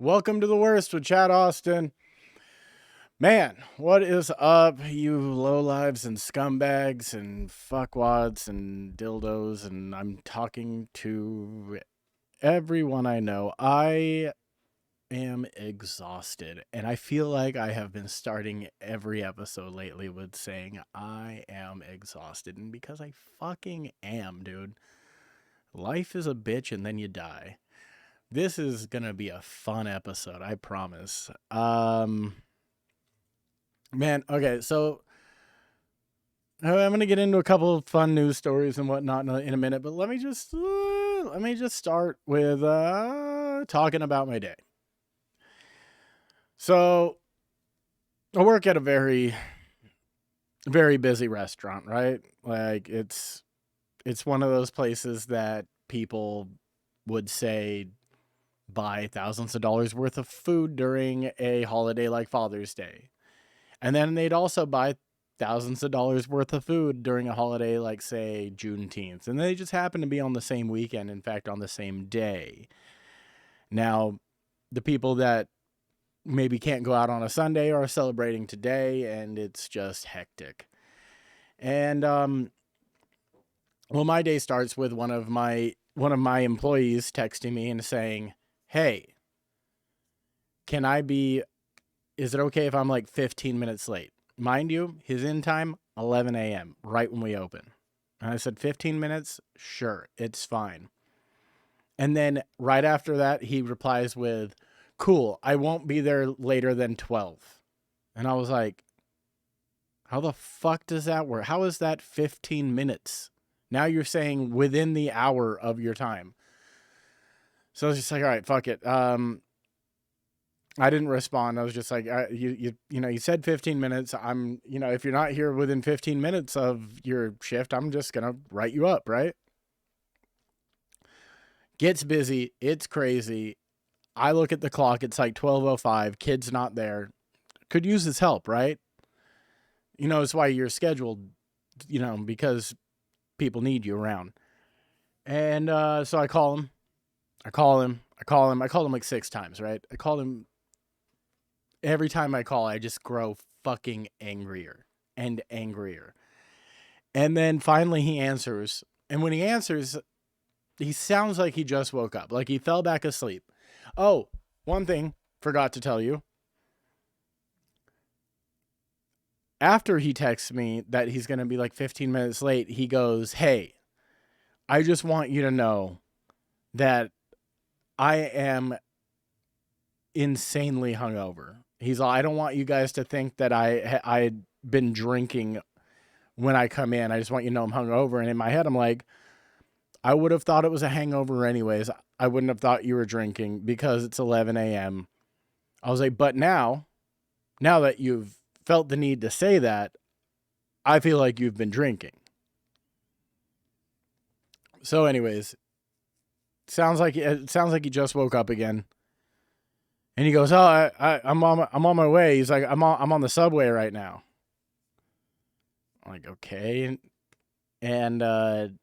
Welcome to the worst with Chad Austin. Man, what is up, you lowlives and scumbags and fuckwads and dildos? And I'm talking to everyone I know. I am exhausted, and I feel like I have been starting every episode lately with saying I am exhausted, and because I fucking am, dude. Life is a bitch, and then you die. This is gonna be a fun episode, I promise. Man, okay, so I'm gonna get into a couple of fun news stories and whatnot in a minute, but let me just start with talking about my day. So I work at a very very busy restaurant, right? Like it's one of those places that people would say buy thousands of dollars worth of food during a holiday like Father's Day. And then they'd also buy thousands of dollars worth of food during a holiday like, say, Juneteenth. And they just happen to be on the same weekend, in fact, on the same day. Now, the people that maybe can't go out on a Sunday are celebrating today, and it's just hectic. And well, my day starts with one of my employees texting me and saying, "Hey, is it okay if I'm like 15 minutes late?" Mind you, his in time, 11 a.m., right when we open. And I said, 15 minutes? Sure, it's fine. And then right after that, he replies with, "Cool, I won't be there later than 12." And I was like, how the fuck does that work? How is that 15 minutes? Now you're saying within the hour of your time. So I was just like, all right, fuck it. I didn't respond. I was just like, you said 15 minutes. If you're not here within 15 minutes of your shift, I'm just going to write you up, right? Gets busy. It's crazy. I look at the clock. It's like 12:05. Kid's not there. Could use his help, right? It's why you're scheduled, because people need you around. And so I call him. I call him. I call him. I called him like 6 times, right? I called him. Every time I call, I just grow fucking angrier and angrier. And then finally he answers. And when he answers, he sounds like he just woke up, like he fell back asleep. Oh, one thing, forgot to tell you. After he texts me that he's going to be like 15 minutes late, he goes, "Hey, I just want you to know that I am insanely hungover." He's all, "I don't want you guys to think that I'd been drinking when I come in. I just want you to know I'm hungover." And in my head, I'm like, I would have thought it was a hangover anyways. I wouldn't have thought you were drinking because it's 11 a.m. I was like, but now that you've felt the need to say that, I feel like you've been drinking. So anyways, sounds like he just woke up again. And he goes, "Oh, I'm on my way." He's like, I'm on the subway right now." I'm like, "Okay." And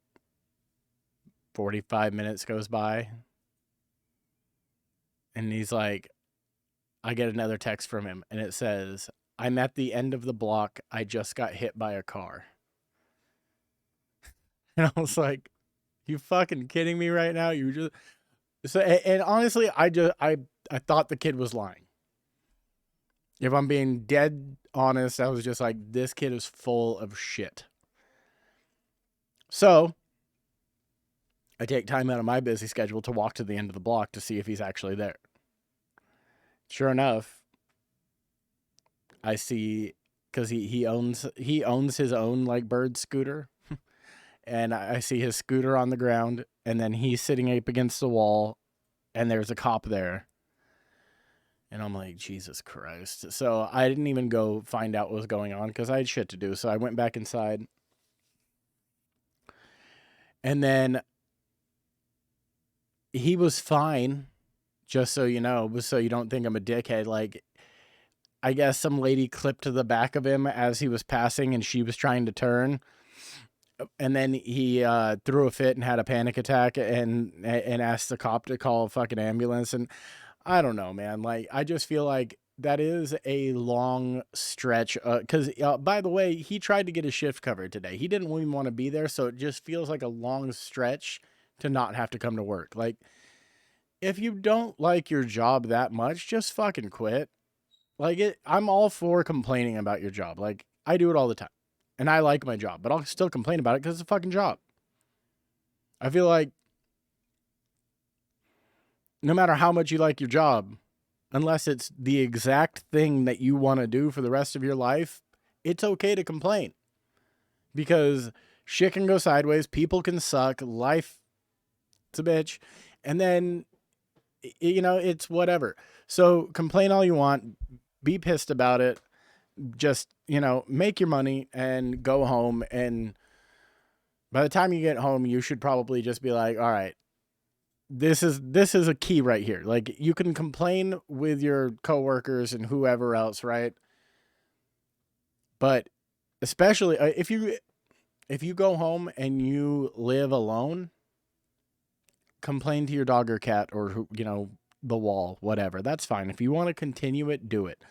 45 minutes goes by. And he's like, I get another text from him, and it says, "I'm at the end of the block. I just got hit by a car." And I was like, you fucking kidding me right now? You just so and honestly, I thought the kid was lying. If I'm being dead honest, I was just like, this kid is full of shit. So I take time out of my busy schedule to walk to the end of the block to see if he's actually there. Sure enough, I see, because he owns his own like bird scooter, and I see his scooter on the ground, and then he's sitting up against the wall, and there's a cop there. And I'm like, Jesus Christ. So I didn't even go find out what was going on because I had shit to do. So I went back inside. And then he was fine, just so you know, so you don't think I'm a dickhead. Like, I guess some lady clipped to the back of him as he was passing and she was trying to turn. And then he threw a fit and had a panic attack and asked the cop to call a fucking ambulance. And I don't know, man. Like, I just feel like that is a long stretch. Because, by the way, he tried to get his shift covered today. He didn't even want to be there, so it just feels like a long stretch to not have to come to work. Like, if you don't like your job that much, just fucking quit. Like, I'm all for complaining about your job. Like, I do it all the time. And I like my job, but I'll still complain about it because it's a fucking job. I feel like no matter how much you like your job, unless it's the exact thing that you want to do for the rest of your life, it's okay to complain. Because shit can go sideways, people can suck, life's a bitch, and then, it's whatever. So complain all you want, be pissed about it, just, make your money and go home. And by the time you get home, you should probably just be like, all right, this is a key right here. Like, you can complain with your coworkers and whoever else, right? But especially if you go home and you live alone, complain to your dog or cat or the wall, whatever. That's fine. If you want to continue it, do it.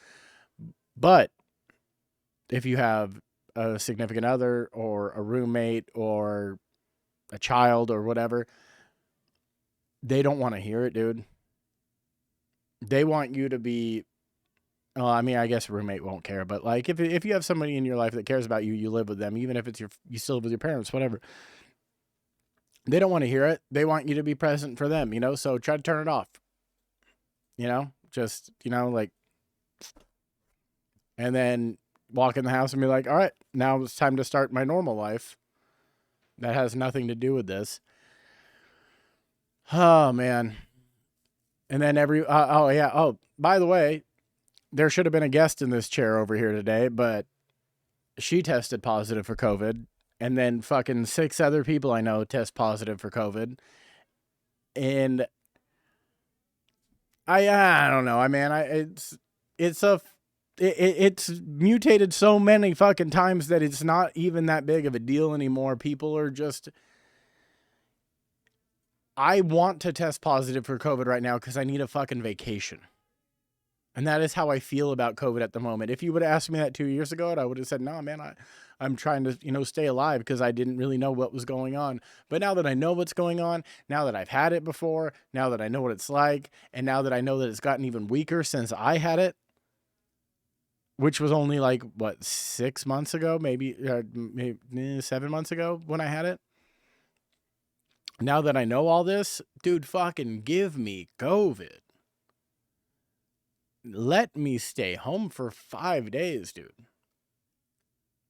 But if you have a significant other or a roommate or a child or whatever, they don't want to hear it, dude. They want you to be, well, I mean, I guess a roommate won't care, but like if you have somebody in your life that cares about you, you live with them, even if you still live with your parents, whatever. They don't want to hear it. They want you to be present for them, so try to turn it off. Just, like, and then walk in the house and be like, all right, now it's time to start my normal life. That has nothing to do with this. Oh, man. And then by the way, there should have been a guest in this chair over here today, but she tested positive for COVID. And then fucking 6 other people I know test positive for COVID. And I don't know. I mean, it's mutated so many fucking times that it's not even that big of a deal anymore. People are just, I want to test positive for COVID right now because I need a fucking vacation. And that is how I feel about COVID at the moment. If you would have asked me that 2 years ago, I would have said, no, man, I'm trying to, stay alive because I didn't really know what was going on. But now that I know what's going on, now that I've had it before, now that I know what it's like, and now that I know that it's gotten even weaker since I had it, which was only like, 6 months ago, maybe 7 months ago when I had it. Now that I know all this, dude, fucking give me COVID. Let me stay home for 5 days, dude.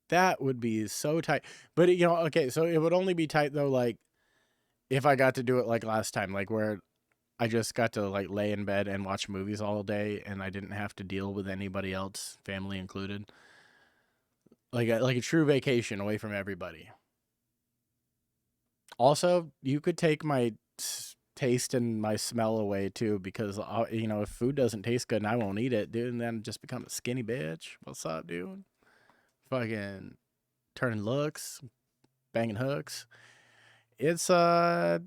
That would be so tight. But, okay, so it would only be tight, though, like, if I got to do it like last time, like where I just got to, like, lay in bed and watch movies all day and I didn't have to deal with anybody else, family included. Like a true vacation away from everybody. Also, you could take my taste and my smell away too, because if food doesn't taste good and I won't eat it, dude, and then just become a skinny bitch. What's up, dude? Fucking turning looks, banging hooks. It's it's a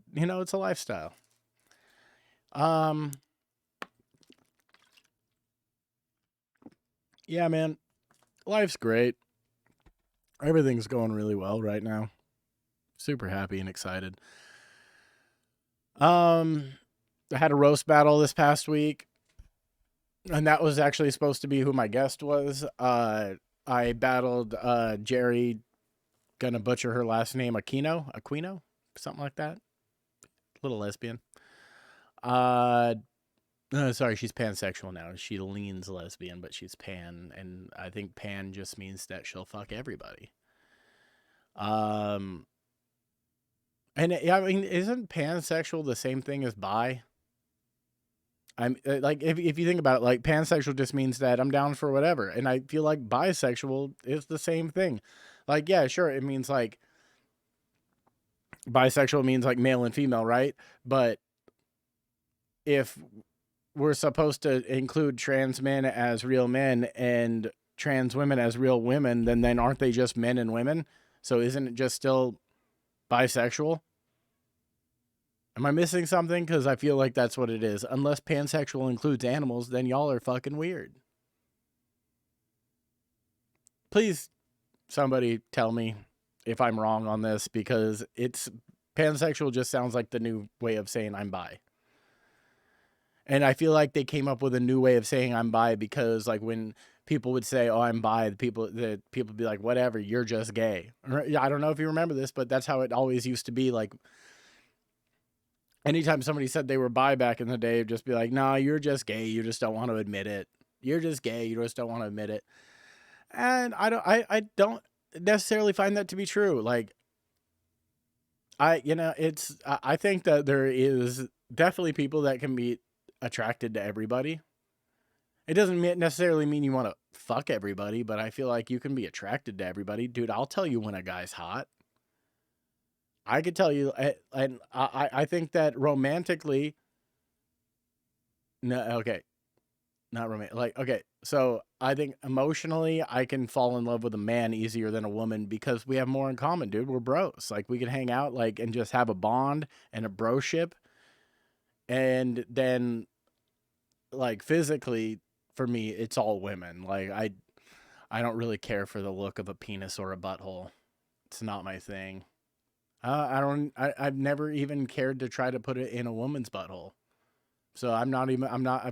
lifestyle. Yeah, man, life's great. Everything's going really well right now. Super happy and excited. I had a roast battle this past week, and that was actually supposed to be who my guest was. I battled Jerry, gonna butcher her last name, Aquino, something like that. Little lesbian. Sorry, she's pansexual now. She leans lesbian, but she's pan, and I think pan just means that she'll fuck everybody. And I mean, isn't pansexual the same thing as bi? I'm like, if you think about it, like pansexual just means that I'm down for whatever, and I feel like bisexual is the same thing. Like, yeah, sure, it means like bisexual means like male and female, right? But if we're supposed to include trans men as real men and trans women as real women, then aren't they just men and women? So isn't it just still bisexual? Am I missing something? Because I feel like that's what it is. Unless pansexual includes animals, then y'all are fucking weird. Please, somebody tell me if I'm wrong on this, because it's pansexual just sounds like the new way of saying I'm bi. And I feel like they came up with a new way of saying I'm bi because, like, when people would say, "Oh, I'm bi," the people would be like, "Whatever, you're just gay." I don't know if you remember this, but that's how it always used to be. Like, anytime somebody said they were bi back in the day, it'd just be like, "No, you're just gay. You just don't want to admit it. You're just gay. You just don't want to admit it." And I don't necessarily find that to be true. Like, I think that there is definitely people that can be attracted to everybody. It doesn't necessarily mean you want to fuck everybody, but I feel like you can be attracted to everybody. Dude, I'll tell you when a guy's hot. I could tell you, and I think that romantically, no, okay, not romantic. Like, okay, so I think emotionally, I can fall in love with a man easier than a woman because we have more in common, dude. We're bros. Like, we can hang out, like, and just have a bond and a broship. And then, like, physically, for me, it's all women. Like, I don't really care for the look of a penis or a butthole. It's not my thing. I've never even cared to try to put it in a woman's butthole. So I'm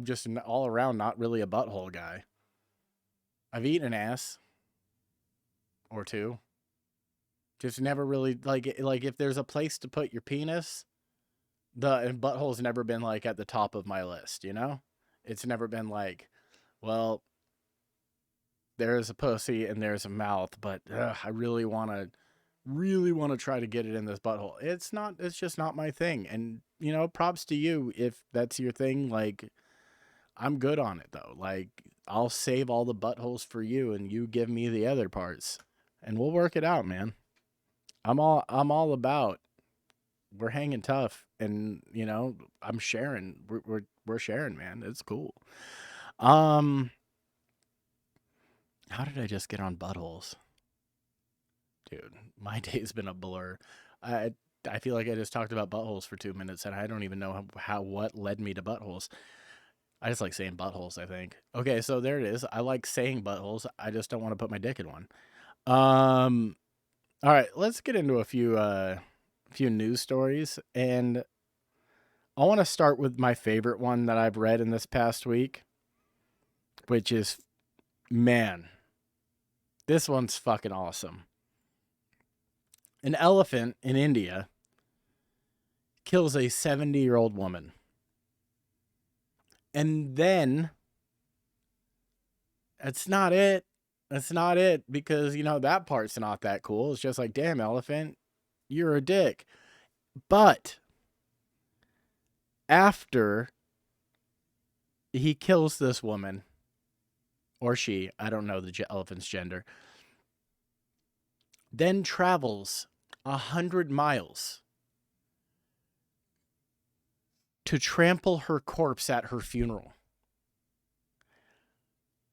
just an all around not really a butthole guy. I've eaten an ass or two. Just never really, like if there's a place to put your penis, the butthole's never been like at the top of my list, you know? It's never been like, well, there's a pussy and there's a mouth, but I really want to try to get it in this butthole. It's just not my thing. And, you know, props to you if that's your thing. Like, I'm good on it though. Like, I'll save all the buttholes for you and you give me the other parts and we'll work it out, man. I'm all about, we're hanging tough, and, you know, I'm sharing. We're sharing, man. It's cool. Um how did I just get on buttholes? Dude, my day's been a blur. I I feel like I just talked about buttholes for 2 minutes, and I don't even know how what led me to buttholes. I just like saying buttholes, I think. Okay, so there it is. I like saying buttholes. I just don't want to put my dick in one. Um, all right, let's get into a few news stories, and I want to start with my favorite one that I've read in this past week, which is, man, this one's fucking awesome. An elephant in India kills a 70-year-old woman. And then that's not it. That's not it, because, you know, that part's not that cool. It's just like, damn, elephant, you're a dick. But after he kills this woman, or she, I don't know the elephant's gender, then travels 100 miles to trample her corpse at her funeral.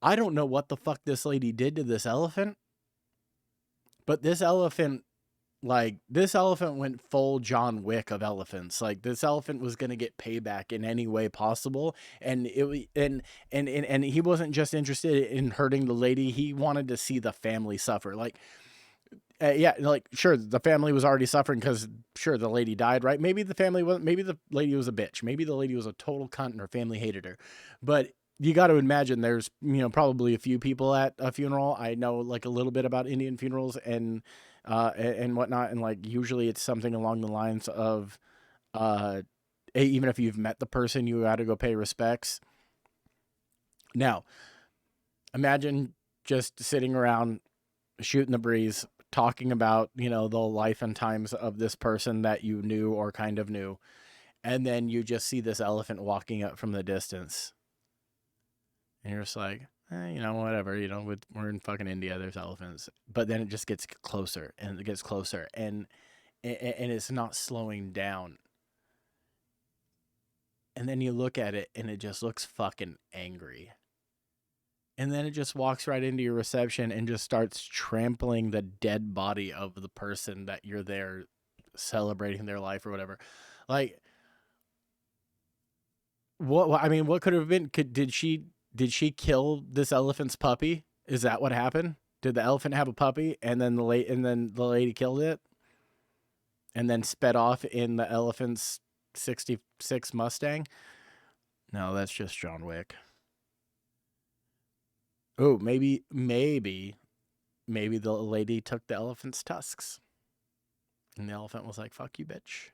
I don't know what the fuck this lady did to this elephant, but this elephant went full John Wick of elephants. Like, this elephant was going to get payback in any way possible. And and he wasn't just interested in hurting the lady. He wanted to see the family suffer. Like, yeah, like, sure, the family was already suffering because, sure, the lady died, right? Maybe the lady was a bitch. Maybe the lady was a total cunt and her family hated her. But you got to imagine there's, you know, probably a few people at a funeral. I know, like, a little bit about Indian funerals and whatnot. And, like, usually it's something along the lines of, even if you've met the person, you got to go pay respects. Now, imagine just sitting around shooting the breeze, talking about, you know, the life and times of this person that you knew or kind of knew. And then you just see this elephant walking up from the distance. And you're just like, you know, whatever, you know, we're in fucking India, there's elephants. But then it just gets closer and it gets closer, and it's not slowing down. And then you look at it and it just looks fucking angry. And then it just walks right into your reception and just starts trampling the dead body of the person that you're there celebrating their life or whatever. Like, I mean, what could have been? Did she kill this elephant's puppy? Is that what happened? Did the elephant have a puppy and then the lady killed it and then sped off in the elephant's 66 Mustang? No, that's just John Wick. Oh, maybe the lady took the elephant's tusks. And the elephant was like, "Fuck you, bitch."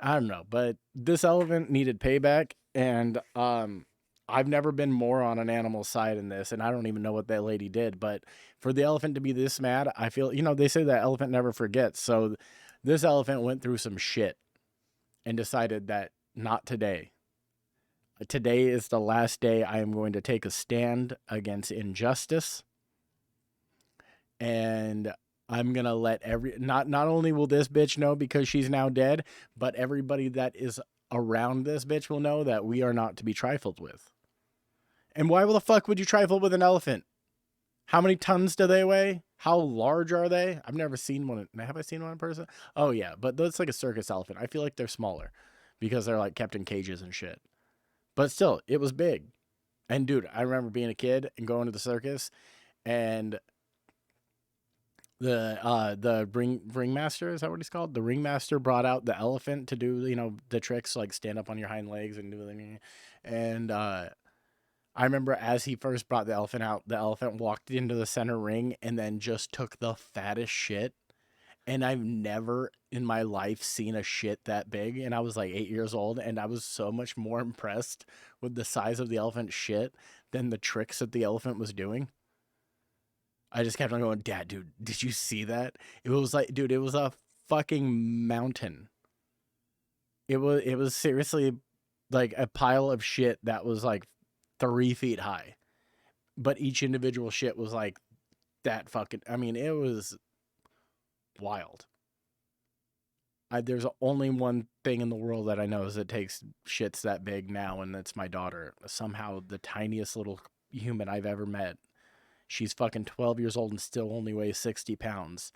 I don't know, but this elephant needed payback, and I've never been more on an animal side in this, and I don't even know what that lady did. But for the elephant to be this mad, I feel, they say that elephant never forgets. So this elephant went through some shit and decided that not today. Today is the last day I am going to take a stand against injustice, and I'm gonna let not only will this bitch know because she's now dead, but everybody that is around this bitch will know that we are not to be trifled with. And why the fuck would you trifle with an elephant? How many tons do they weigh? How large are they? I've never seen one. Have I seen one in person? Oh yeah, but that's like a circus elephant. I feel like they're smaller because they're like kept in cages and shit. But still, it was big. And dude, I remember being a kid and going to the circus, and the ringmaster, is that what he's called? The ringmaster brought out the elephant to do the tricks, like stand up on your hind legs and do the, and I remember as he first brought the elephant out, the elephant walked into the center ring and then just took the fattest shit. And I've never in my life seen a shit that big. And I was like 8 years old, and I was so much more impressed with the size of the elephant's shit than the tricks that the elephant was doing. I just kept on going, "Dad, dude, did you see that?" It was like, dude, it was a fucking mountain. It was seriously like a pile of shit that was like 3 feet high. But each individual shit was like that fucking, I mean, it was wild. There's only one thing in the world that I know is it takes shits that big now, and that's my daughter. Somehow the tiniest little human I've ever met. She's fucking 12 years old and still only weighs 60 pounds.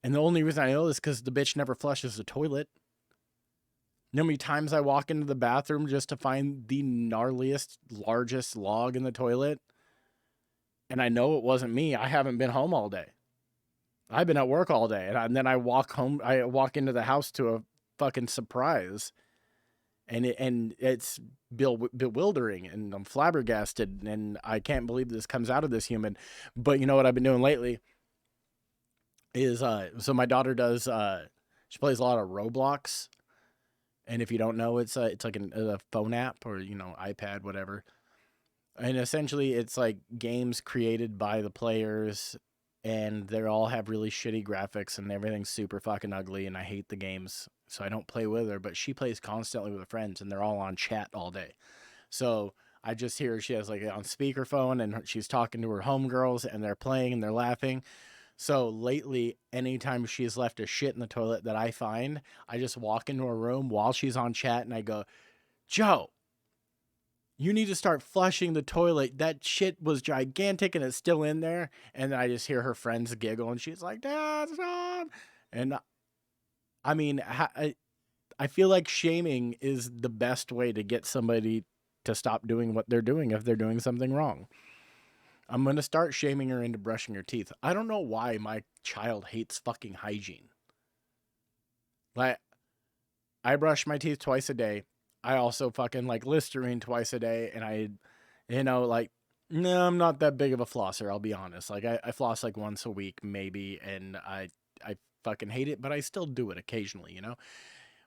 And the only reason I know this is because the bitch never flushes the toilet. You know how many times I walk into the bathroom just to find the gnarliest, largest log in the toilet? And I know it wasn't me. I haven't been home all day. I've been at work all day. And then I walk home. I walk into the house to a fucking surprise. And it's bewildering, and I'm flabbergasted, and I can't believe this comes out of this human. But you know what I've been doing lately is so my daughter does she plays a lot of Roblox, and if you don't know, it's like a phone app or iPad, whatever. And essentially it's like games created by the players, and they all have really shitty graphics and everything's super fucking ugly, and I hate the games. So I don't play with her, but she plays constantly with her friends, and they're all on chat all day. So I just hear she has like on speakerphone, and she's talking to her homegirls, and they're playing and they're laughing. So lately, anytime she's left a shit in the toilet that I find, I just walk into her room while she's on chat, and I go, "Joe, you need to start flushing the toilet. That shit was gigantic and it's still in there." And then I just hear her friends giggle, and she's like, "Dad, stop." And I mean, I feel like shaming is the best way to get somebody to stop doing what they're doing if they're doing something wrong. I'm going to start shaming her into brushing her teeth. I don't know why my child hates fucking hygiene. Like, I brush my teeth twice a day. I also fucking like Listerine twice a day. And no, I'm not that big of a flosser, I'll be honest. Like, I floss like once a week, maybe. And I fucking hate it, but I still do it occasionally.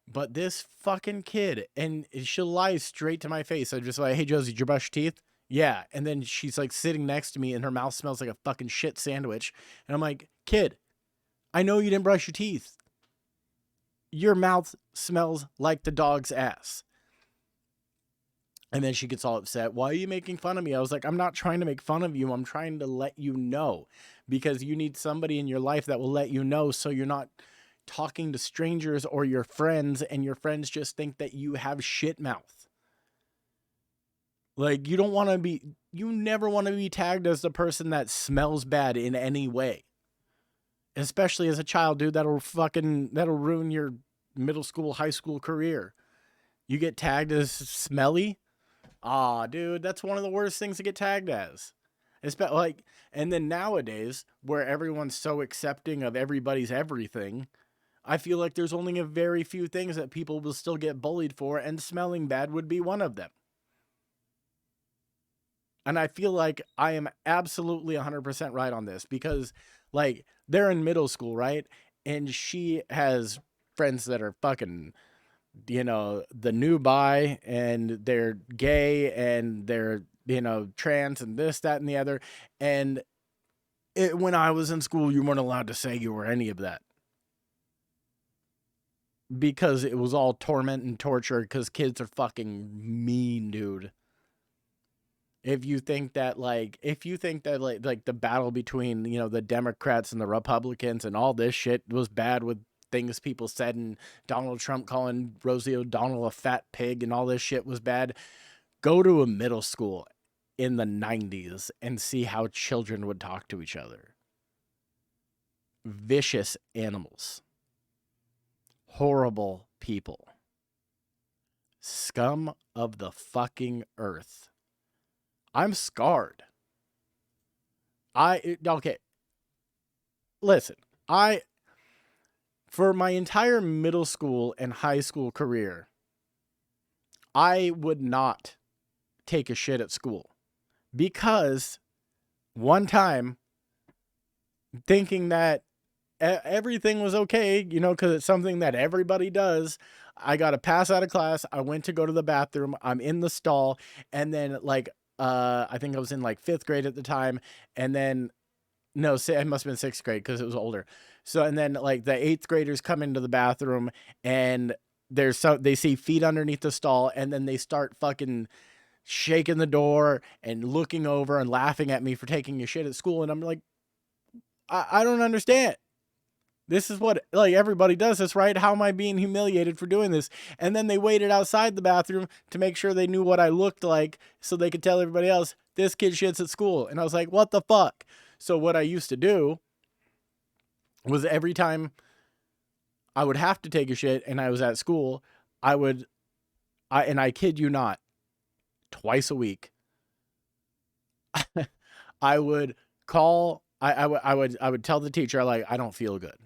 But this fucking kid, and she'll lie straight to my face. I'm just like, "Hey, Josie, did you brush your teeth?" "Yeah." And then she's like sitting next to me, and her mouth smells like a fucking shit sandwich. And I'm like, "Kid, I know you didn't brush your teeth. Your mouth smells like the dog's ass." And then she gets all upset. "Why are you making fun of me?" I was like, "I'm not trying to make fun of you. I'm trying to let you know, because you need somebody in your life that will let you know, so you're not talking to strangers or your friends, and your friends just think that you have shit mouth. Like, you never want to be tagged as the person that smells bad in any way. Especially as a child, dude, that'll ruin your middle school, high school career. You get tagged as smelly. Ah, dude, that's one of the worst things to get tagged as. It's like, and then nowadays, where everyone's so accepting of everybody's everything, I feel like there's only a very few things that people will still get bullied for, and smelling bad would be one of them. And I feel like I am absolutely 100% right on this because, like, they're in middle school, right? And she has friends that are fucking, the new bi, and they're gay, and they're, trans, and this, that, and the other. And when I was in school, you weren't allowed to say you were any of that because it was all torment and torture because kids are fucking mean, dude. If you think that the battle between, the Democrats and the Republicans and all this shit was bad with things people said, and Donald Trump calling Rosie O'Donnell a fat pig and all this shit was bad, go to a middle school in the 90s and see how children would talk to each other. Vicious animals. Horrible people. Scum of the fucking earth. I'm scarred. Okay. Listen, for my entire middle school and high school career, I would not take a shit at school because one time, thinking that everything was okay, because it's something that everybody does, I got a pass out of class. I went to go to the bathroom. I'm in the stall, and then I think I was in like 5th grade at the time, and then no, it must have been 6th grade because it was older. So, and then like the 8th graders come into the bathroom, and they see feet underneath the stall, and then they start fucking shaking the door and looking over and laughing at me for taking a shit at school. And I'm like, I don't understand. This is what, like, everybody does this, right? How am I being humiliated for doing this? And then they waited outside the bathroom to make sure they knew what I looked like so they could tell everybody else, this kid shits at school. And I was like, what the fuck? So what I used to do was every time I would have to take a shit and I was at school, and I kid you not, twice a week, I would call, I would tell the teacher, like, I don't feel good.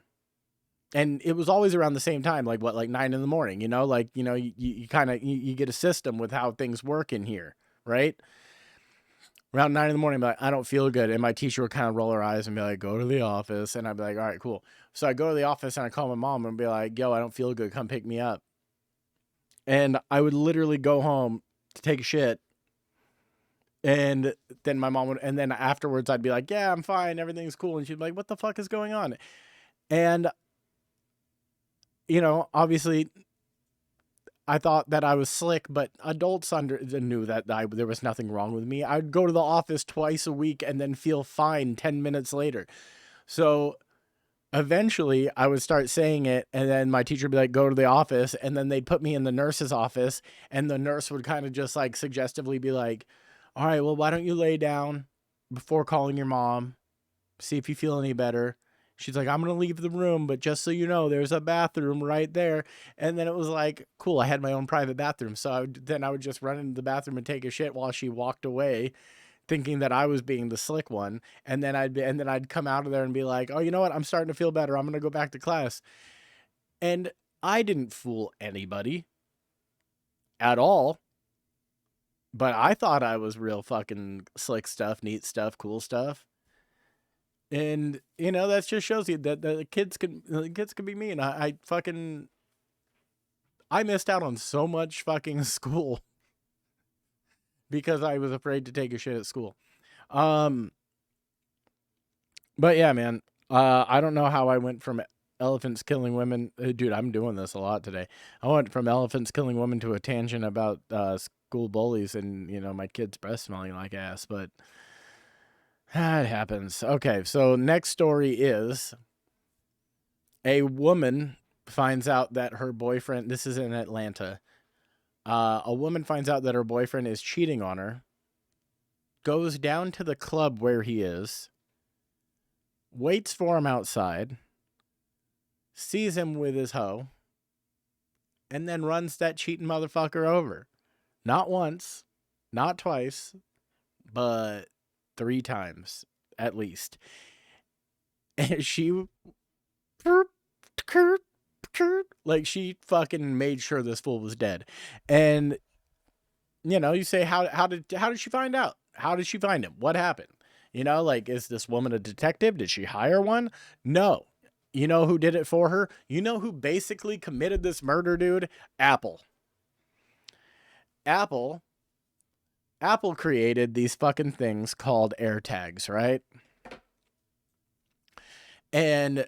And it was always around the same time, like 9 in the morning, you kind of, you get a system with how things work in here, right? Around 9 in the morning, I'm like, I don't feel good. And my teacher would kind of roll her eyes and be like, go to the office. And I'd be like, all right, cool. So I go to the office and I call my mom and be like, yo, I don't feel good. Come pick me up. And I would literally go home to take a shit. And then my mom would, and then afterwards I'd be like, yeah, I'm fine. Everything's cool. And she'd be like, what the fuck is going on? And, obviously I thought that I was slick, but adults knew that there was nothing wrong with me. I'd go to the office twice a week and then feel fine 10 minutes later. So eventually I would start saying it, and then my teacher would be like, go to the office. And then they'd put me in the nurse's office, and the nurse would kind of just like suggestively be like, all right, well, why don't you lay down before calling your mom? See if you feel any better. She's like, I'm going to leave the room, but just so you know, there's a bathroom right there. And then it was like, cool, I had my own private bathroom. So I would just run into the bathroom and take a shit while she walked away, thinking that I was being the slick one. And then I'd come out of there and be like, oh, you know what? I'm starting to feel better. I'm going to go back to class. And I didn't fool anybody at all. But I thought I was real fucking slick stuff, neat stuff, cool stuff. And that just shows you that the kids can be mean. I missed out on so much fucking school because I was afraid to take a shit at school. But yeah, man. I don't know how I went from elephants killing women. Dude, I'm doing this a lot today. I went from elephants killing women to a tangent about school bullies and my kid's breath smelling like ass, but it happens. Okay, so next story is a woman finds out that her boyfriend, this is in Atlanta, a woman finds out that her boyfriend is cheating on her, goes down to the club where he is, waits for him outside, sees him with his hoe, and then runs that cheating motherfucker over. Not once, not twice, but 3 times at least. And she, like, she fucking made sure this fool was dead. And you know, you say, how did she find out? How did she find him? What happened? You know, like, is this woman a detective? Did she hire one? No. You know who did it for her? You know who basically committed this murder, dude? Apple. Apple created these fucking things called AirTags, right? And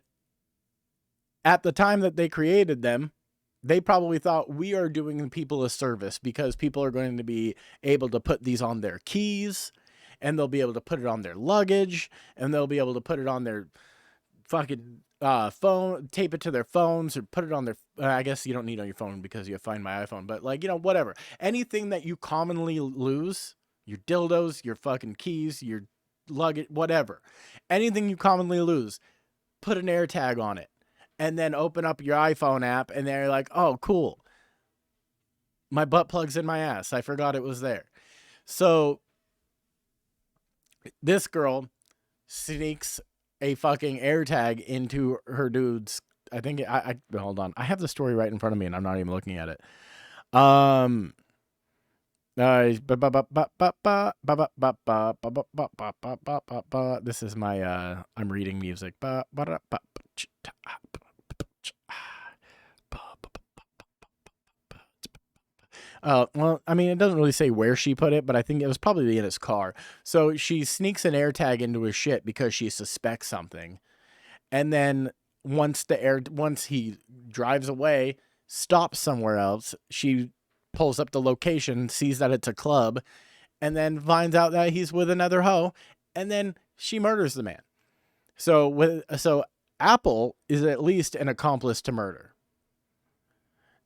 at the time that they created them, they probably thought we are doing people a service because people are going to be able to put these on their keys, and they'll be able to put it on their luggage, and they'll be able to put it on their fucking phone, tape it to their phones, or put it on their, I guess you don't need it on your phone because you have Find My iPhone, but like, you know, whatever. Anything that you commonly lose, your dildos, your fucking keys, your luggage, whatever. Anything you commonly lose, put an AirTag on it. And then open up your iPhone app, and they're like, oh, cool. My butt plug's in my ass. I forgot it was there. So this girl sneaks a fucking AirTag into her dude's, I think, hold on. I have the story right in front of me, and I'm not even looking at it. This is my, I'm reading music. Well, I mean, it doesn't really say where she put it, but I think it was probably in his car. So she sneaks an AirTag into his shit because she suspects something. And then once he drives away, stops somewhere else, she pulls up the location, sees that it's a club, and then finds out that he's with another hoe, and then she murders the man. So Apple is at least an accomplice to murder.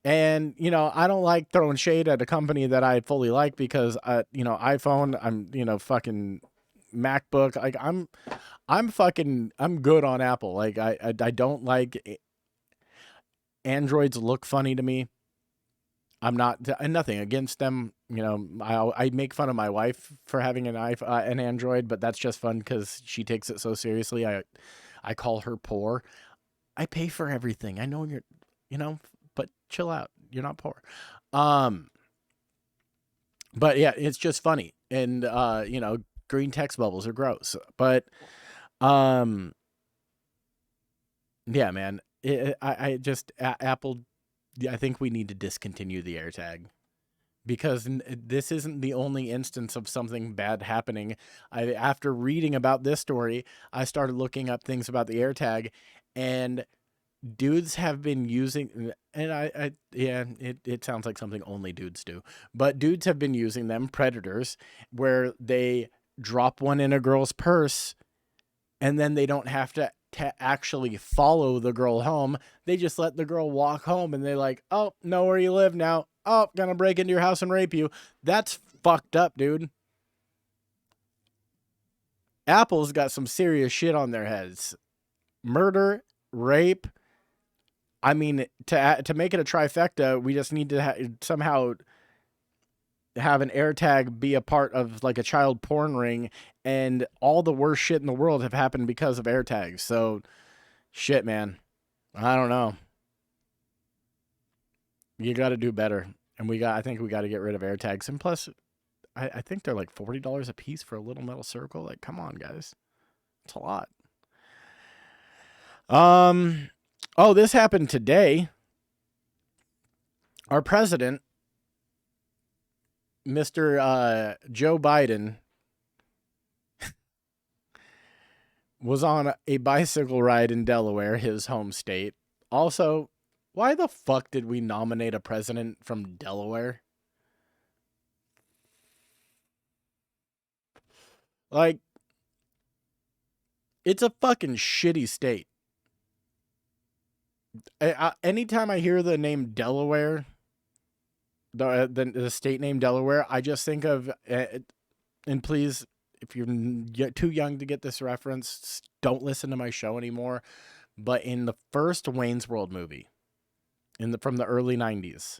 And, you know, I don't like throwing shade at a company that I fully like because, you know, iPhone, I'm, you know, fucking MacBook. Like, I'm good on Apple. Like, I don't like Androids look funny to me. I'm not, nothing against them. You know, I make fun of my wife for having an Android, but that's just fun because she takes it so seriously. I call her poor. I pay for everything. I know you're, you know, but chill out. You're not poor. But yeah, it's just funny. And, you know, green text bubbles are gross, but, yeah, man, Apple, I think we need to discontinue the AirTag because this isn't the only instance of something bad happening. After reading about this story, I started looking up things about the AirTag, and dudes have been using, and it sounds like something only dudes do, but dudes have been using them, predators, where they drop one in a girl's purse, and then they don't have to actually follow the girl home. They just let the girl walk home, and they're like, oh, know where you live now. Oh, gonna break into your house and rape you. That's fucked up, dude. Apple's got some serious shit on their heads. Murder, rape. I mean, to make it a trifecta, we just need to somehow have an AirTag be a part of like a child porn ring, and all the worst shit in the world have happened because of AirTags. So, shit, man. I don't know. You got to do better, and I think we got to get rid of AirTags. And plus, I think they're like $40 a piece for a little metal circle. Like, come on, guys, it's a lot. Oh, this happened today. Our president, Mr. Joe Biden, was on a bicycle ride in Delaware, his home state. Also, why the fuck did we nominate a president from Delaware? Like, it's a fucking shitty state. Anytime I hear the name Delaware, the state name Delaware, I just think of, and please, if you're too young to get this reference, don't listen to my show anymore. But in the first Wayne's World movie, from the early 90s.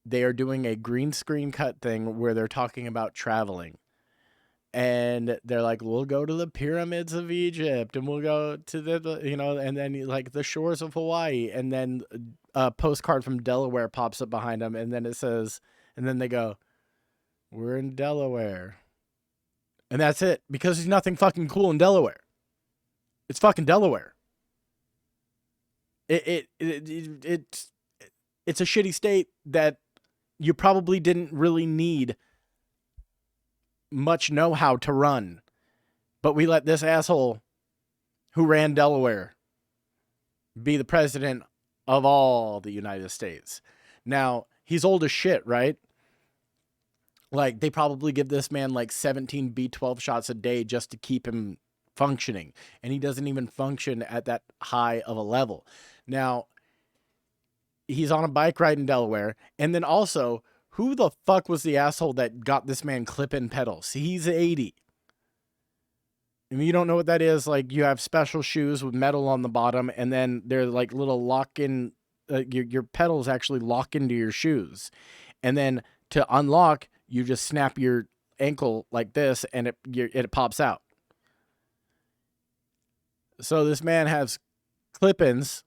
They are doing a green screen cut thing where they're talking about traveling. And they're like, we'll go to the pyramids of Egypt, and we'll go to the, and then like the shores of Hawaii. And then a postcard from Delaware pops up behind them. And then it says, and then they go, we're in Delaware. And that's it, because there's nothing fucking cool in Delaware. It's fucking Delaware. It's a shitty state that you probably didn't really need much know-how to run. But we let this asshole who ran Delaware be the president of all the United States. Now, he's old as shit, right? Like, they probably give this man like 17 B12 shots a day just to keep him functioning. And he doesn't even function at that high of a level. Now, he's on a bike ride in Delaware. And then also, who the fuck was the asshole that got this man clip-in pedals? He's 80. If you don't know what that is, like, you have special shoes with metal on the bottom, and then they're like little lock-in, your pedals actually lock into your shoes. And then to unlock, you just snap your ankle like this, and it pops out. So this man has clip-ins,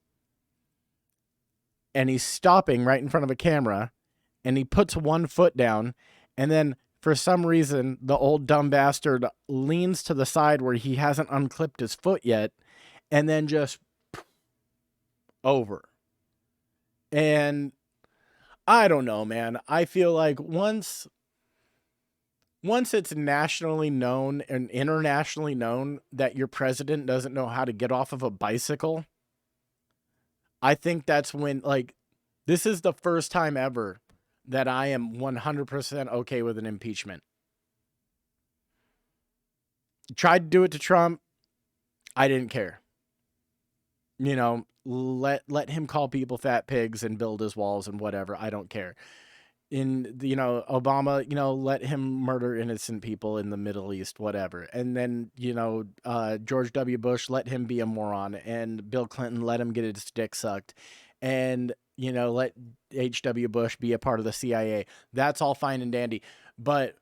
and he's stopping right in front of a camera, and he puts one foot down, and then for some reason, the old dumb bastard leans to the side where he hasn't unclipped his foot yet, and then just over. And I don't know, man. I feel like once it's nationally known and internationally known that your president doesn't know how to get off of a bicycle, I think that's when, like, this is the first time ever that I am 100% okay with an impeachment. Tried to do it to Trump. I didn't care. Let him call people fat pigs and build his walls and whatever. I don't care. Obama, let him murder innocent people in the Middle East, whatever. And then, George W. Bush, let him be a moron. And Bill Clinton, let him get his dick sucked. And, let H.W. Bush be a part of the CIA. That's all fine and dandy. But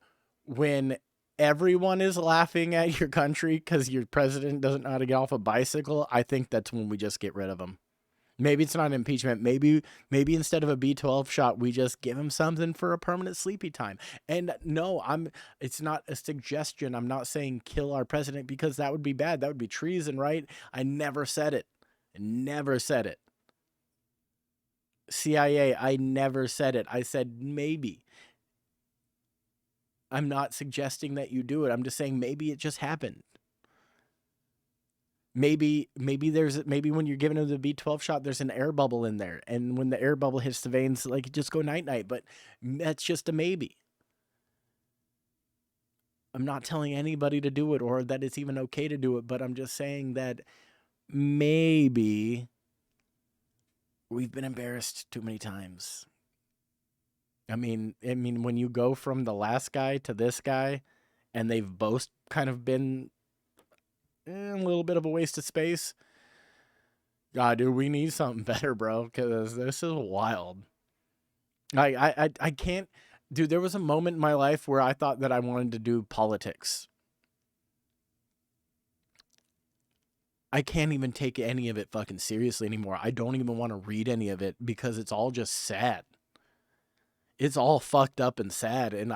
when everyone is laughing at your country because your president doesn't know how to get off a bicycle, I think that's when we just get rid of him. Maybe it's not impeachment. Maybe instead of a B12 shot, we just give him something for a permanent sleepy time. And no, it's not a suggestion. I'm not saying kill our president, because that would be bad. That would be treason, right? I never said it. CIA, I never said it. I said maybe. I'm not suggesting that you do it. I'm just saying maybe it just happened. Maybe when you're giving him the B12 shot, there's an air bubble in there. And when the air bubble hits the veins, like, just go night-night. But that's just a maybe. I'm not telling anybody to do it or that it's even okay to do it, but I'm just saying that maybe we've been embarrassed too many times. I mean, when you go from the last guy to this guy, and they've both kind of been a little bit of a waste of space. God, dude, we need something better, bro, because this is wild. I can't, dude. There was a moment in my life where I thought that I wanted to do politics. I can't even take any of it fucking seriously anymore. I don't even want to read any of it because it's all just sad. It's all fucked up and sad, and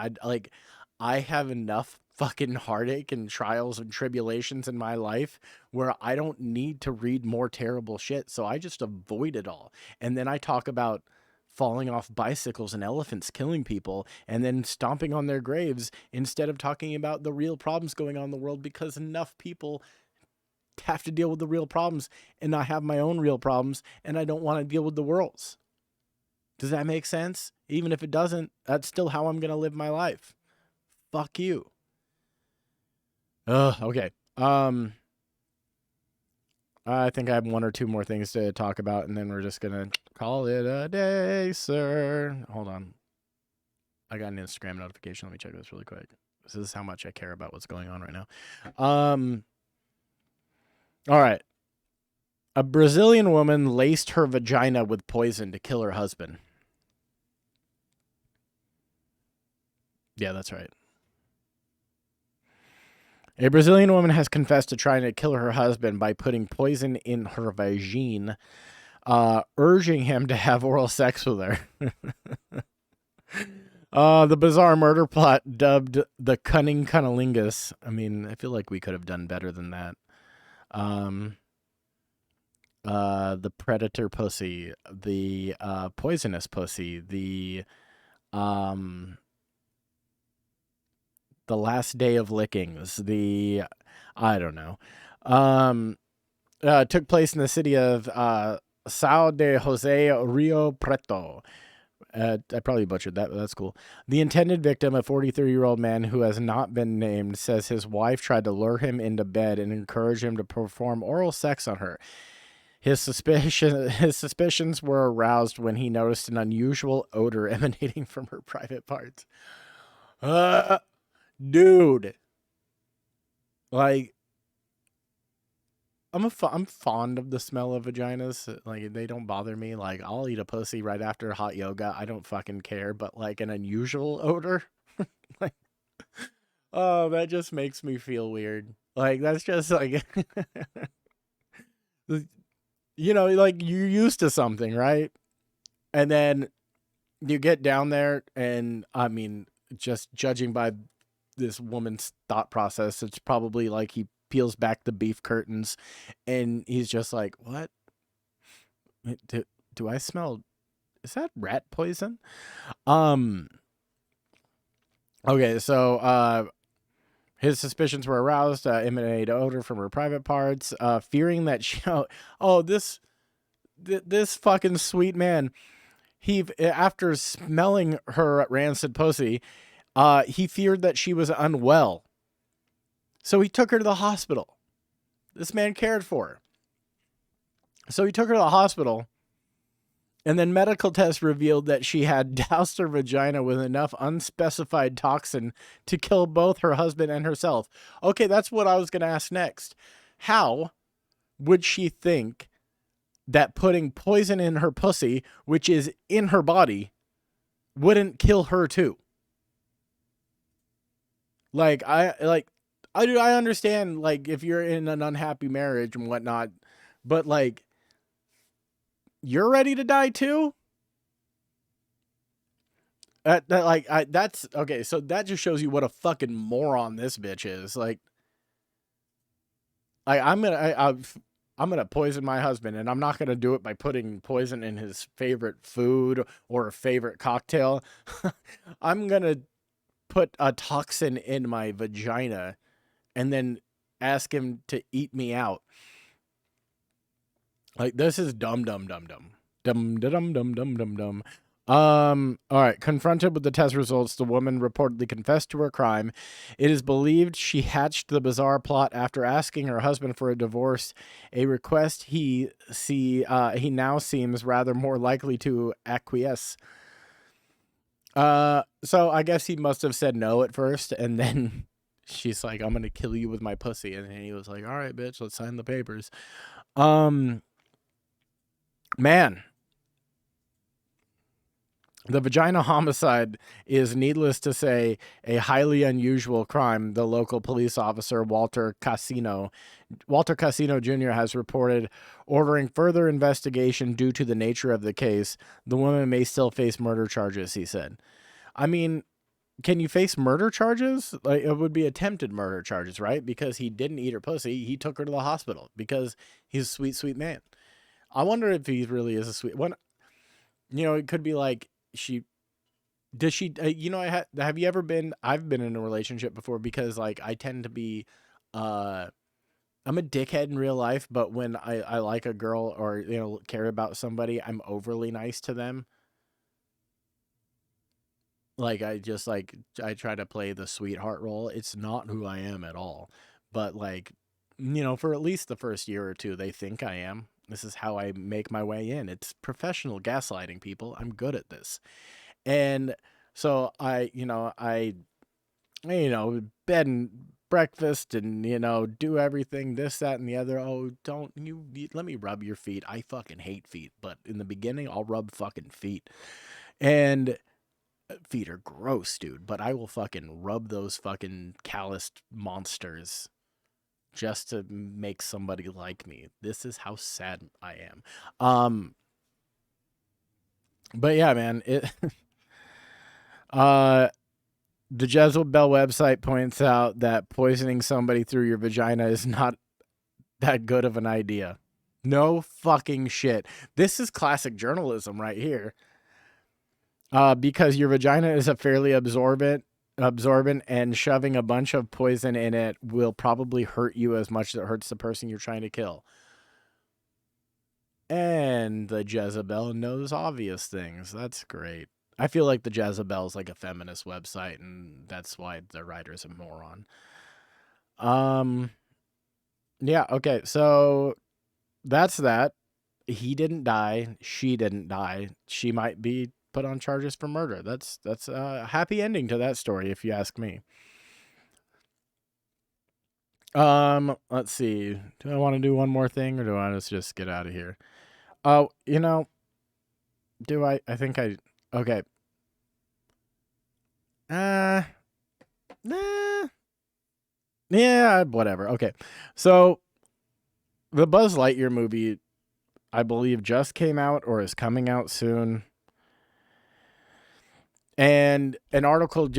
I have enough fucking heartache and trials and tribulations in my life where I don't need to read more terrible shit, so I just avoid it all. And then I talk about falling off bicycles and elephants killing people and then stomping on their graves instead of talking about the real problems going on in the world, because enough people have to deal with the real problems, and I have my own real problems, and I don't want to deal with the world's. Does that make sense? Even if it doesn't, that's still how I'm going to live my life. Fuck you. Okay. I think I have one or two more things to talk about, and then we're just going to call it a day, sir. Hold on. I got an Instagram notification. Let me check this really quick. This is how much I care about what's going on right now. All right. A Brazilian woman laced her vagina with poison to kill her husband. Yeah, that's right. A Brazilian woman has confessed to trying to kill her husband by putting poison in her vagine, urging him to have oral sex with her. The bizarre murder plot dubbed the Cunning Cunnilingus. I mean, I feel like we could have done better than that. The predator pussy, the poisonous pussy, the last day of lickings, I don't know. Took place in the city of Sao de Jose Rio Preto. I probably butchered that, but that's cool. The intended victim, a 43-year-old man who has not been named, says his wife tried to lure him into bed and encourage him to perform oral sex on her. His suspicions were aroused when he noticed an unusual odor emanating from her private parts. Dude. Like, I'm fond of the smell of vaginas. Like, they don't bother me. Like, I'll eat a pussy right after hot yoga. I don't fucking care. But like an unusual odor, like, oh, that just makes me feel weird. Like, that's just like, you know, like you're used to something, right? And then you get down there, and I mean, just judging by this woman's thought process, it's probably like he peels back the beef curtains and he's just like, what? Do I smell, is that rat poison? Okay, so his suspicions were aroused, emanated odor from her private parts, fearing that she, this fucking sweet man, he, after smelling her rancid pussy, he feared that she was unwell. So he took her to the hospital. This man cared for her. So he took her to the hospital, and then medical tests revealed that she had doused her vagina with enough unspecified toxin to kill both her husband and herself. Okay, that's what I was going to ask next. How would she think that putting poison in her pussy, which is in her body, wouldn't kill her too? Like, I understand, like, if you're in an unhappy marriage and whatnot, but like, you're ready to die too? That's okay. So that just shows you what a fucking moron this bitch is. Like, I'm gonna poison my husband, and I'm not gonna do it by putting poison in his favorite food or a favorite cocktail. I'm gonna put a toxin in my vagina and then ask him to eat me out. Like, this is dumb. All right. Confronted with the test results, the woman reportedly confessed to her crime. It is believed she hatched the bizarre plot after asking her husband for a divorce, a request he now seems rather more likely to acquiesce. So I guess he must have said no at first, and then she's like, "I'm gonna kill you with my pussy," and he was like, "All right, bitch, let's sign the papers." Man, the vagina homicide is, needless to say, a highly unusual crime. The local police officer, Walter Casino Jr., has reported, ordering further investigation due to the nature of the case. The woman may still face murder charges, he said. I mean, can you face murder charges? Like, it would be attempted murder charges, right? Because he didn't eat her pussy. He took her to the hospital because he's a sweet, sweet man. I wonder if he really is a sweet one. You know, it could be like, have you ever been, I've been in a relationship before, because like I tend to be, I'm a dickhead in real life, but when I like a girl or, you know, care about somebody, I'm overly nice to them. Like, I try to play the sweetheart role. It's not who I am at all. But like, you know, for at least the first year or two, they think I am. This is how I make my way in. It's professional gaslighting, people. I'm good at this. And so been breakfast and, do everything, this, that, and the other. Oh, don't let me rub your feet. I fucking hate feet, but in the beginning, I'll rub fucking feet. And feet are gross, dude, but I will fucking rub those fucking calloused monsters just to make somebody like me. This is how sad I am. But yeah, man, the Jezebel website points out that poisoning somebody through your vagina is not that good of an idea. No fucking shit. This is classic journalism right here. Because your vagina is a fairly absorbent, and shoving a bunch of poison in it will probably hurt you as much as it hurts the person you're trying to kill. And the Jezebel knows obvious things. That's great. I feel like the Jezebel is like a feminist website, and that's why the writer's a moron. Yeah, okay, so that's that. He didn't die. She didn't die. She might be put on charges for murder. That's a happy ending to that story, if you ask me. Let's see. Do I want to do one more thing, or do I just get out of here? Oh, do I think okay. Nah. Yeah, whatever. Okay. So the Buzz Lightyear movie, I believe, just came out or is coming out soon. And an article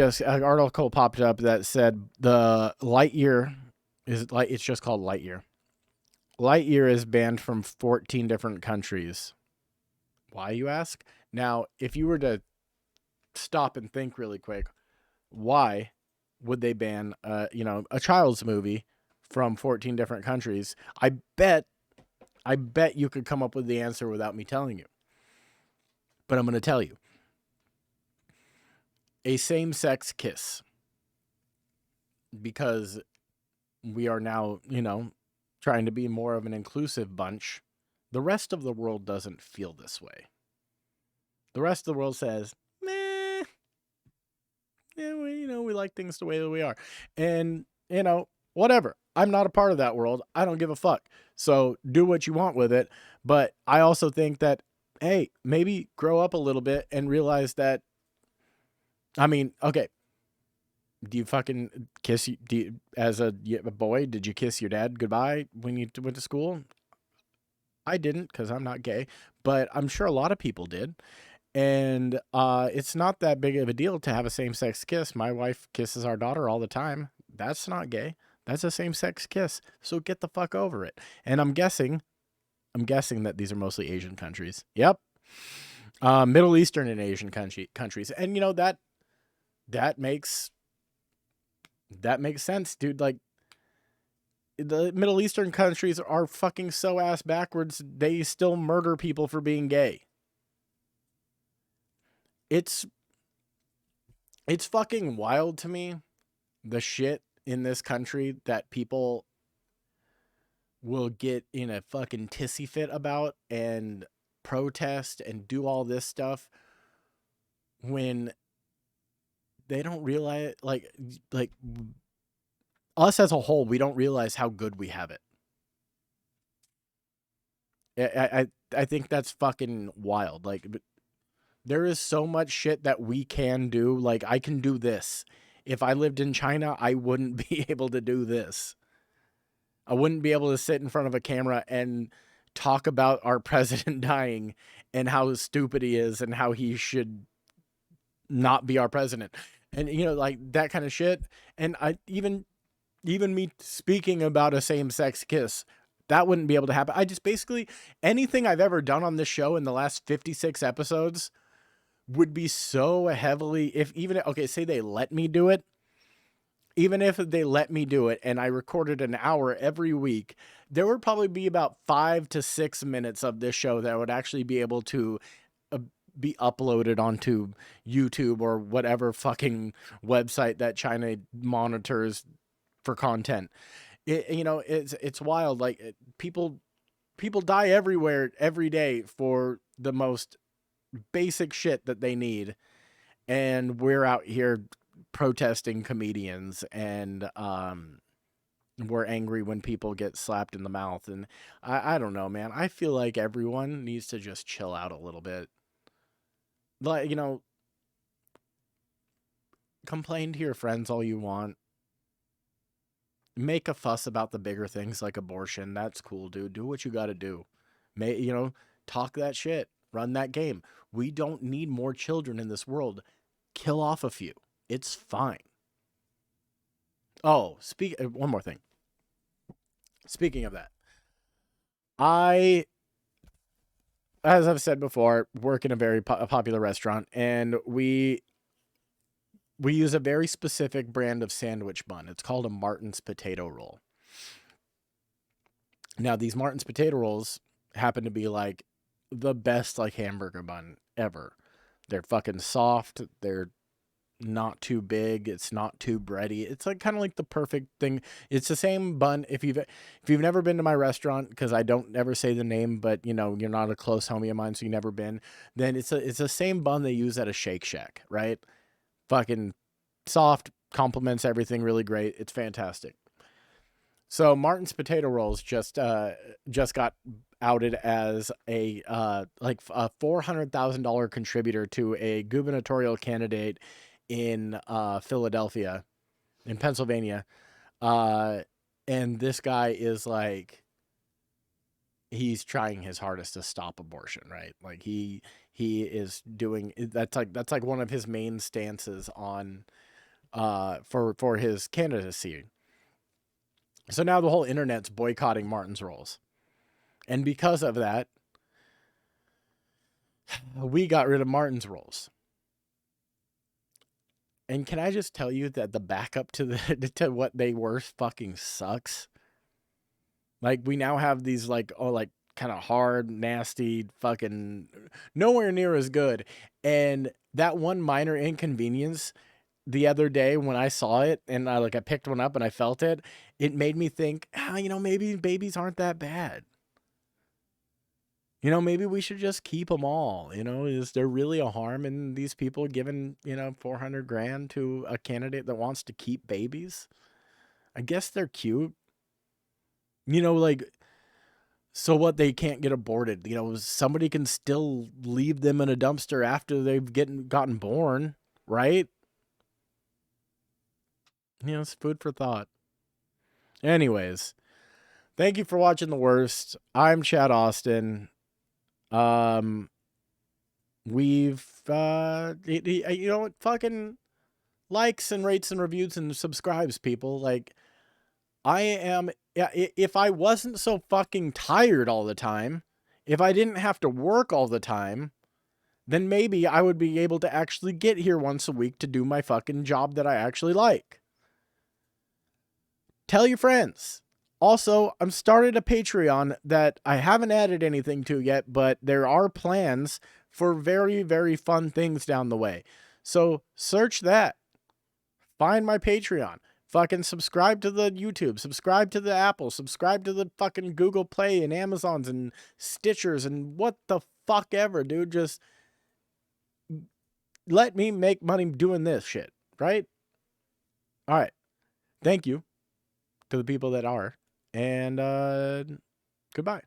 popped up that said the Lightyear it's just called Lightyear. Lightyear is banned from 14 different countries. Why, you ask? Now, if you were to stop and think really quick, why would they ban a child's movie from 14 different countries? I bet you could come up with the answer without me telling you. But I'm going to tell you. A same-sex kiss. Because we are now, trying to be more of an inclusive bunch. The rest of the world doesn't feel this way. The rest of the world says, meh, yeah, we like things the way that we are. And, whatever. I'm not a part of that world. I don't give a fuck. So do what you want with it. But I also think that, hey, maybe grow up a little bit and realize that, okay, do you fucking kiss as a boy? Did you kiss your dad goodbye when you went to school? I didn't, because I'm not gay, but I'm sure a lot of people did. And it's not that big of a deal to have a same-sex kiss. My wife kisses our daughter all the time. That's not gay. That's a same-sex kiss. So get the fuck over it. And I'm guessing that these are mostly Asian countries. Yep. Middle Eastern and Asian countries. And that makes sense, dude. Like, the Middle Eastern countries are fucking so ass backwards, they still murder people for being gay. It's fucking wild to me, the shit in this country that people will get in a fucking tissy fit about and protest and do all this stuff when they don't realize, like us as a whole, we don't realize how good we have it. I think that's fucking wild. Like, there is so much shit that we can do. Like, I can do this. If I lived in China, I wouldn't be able to do this. I wouldn't be able to sit in front of a camera and talk about our president dying and how stupid he is and how he should not be our president. And, like that kind of shit. And even me speaking about a same-sex kiss, that wouldn't be able to happen. I just basically, anything I've ever done on this show in the last 56 episodes would be so heavily, say they let me do it, even if they let me do it and I recorded an hour every week, there would probably be about 5 to 6 minutes of this show that would actually be able to be uploaded onto YouTube or whatever fucking website that China monitors for content. It's wild. Like, people die everywhere every day for the most basic shit that they need, and we're out here protesting comedians, and we're angry when people get slapped in the mouth. And I don't know, man. I feel like everyone needs to just chill out a little bit. Like, complain to your friends all you want. Make a fuss about the bigger things like abortion. That's cool, dude. Do what you got to do. Talk that shit. Run that game. We don't need more children in this world. Kill off a few. It's fine. Oh, one more thing. Speaking of that, as I've said before, work in a very popular restaurant, and we use a very specific brand of sandwich bun. It's called a Martin's potato roll. Now, these Martin's potato rolls happen to be like the best like hamburger bun ever. They're fucking soft. They're not too big. It's not too bready. It's like kind of like the perfect thing. It's the same bun. If you've never been to my restaurant, because I don't ever say the name, but you're not a close homie of mine, so you've never been, then it's the same bun they use at a Shake Shack, right? Fucking soft, complements everything really great. It's fantastic. So Martin's potato rolls just got outed as a $400,000 contributor to a gubernatorial candidate in Philadelphia, in Pennsylvania, and this guy is like, he's trying his hardest to stop abortion, right? Like he is doing that's like one of his main stances on for his candidacy. So now the whole internet's boycotting Martin's rolls. And because of that, we got rid of Martin's rolls. And can I just tell you that the backup to to what they were fucking sucks? Like, we now have these like kind of hard, nasty, fucking nowhere near as good. And that one minor inconvenience the other day when I saw it and I picked one up and I felt it, it made me think, maybe babies aren't that bad. Maybe we should just keep them all. Is there really a harm in these people giving, $400,000 to a candidate that wants to keep babies? I guess they're cute. So what, they can't get aborted. Somebody can still leave them in a dumpster after they've gotten born, right? It's food for thought. Anyways, thank you for watching The Worst. I'm Chad Austin. We've fucking likes and rates and reviews and subscribes, people. Like, if I wasn't so fucking tired all the time, if I didn't have to work all the time, then maybe I would be able to actually get here once a week to do my fucking job that I actually like. Tell your friends. Also, I'm started a Patreon that I haven't added anything to yet, but there are plans for very, very fun things down the way. So search that. Find my Patreon. Fucking subscribe to the YouTube. Subscribe to the Apple. Subscribe to the fucking Google Play and Amazons and Stitchers and what the fuck ever, dude. Just let me make money doing this shit, right? All right. Thank you to the people that are. And goodbye.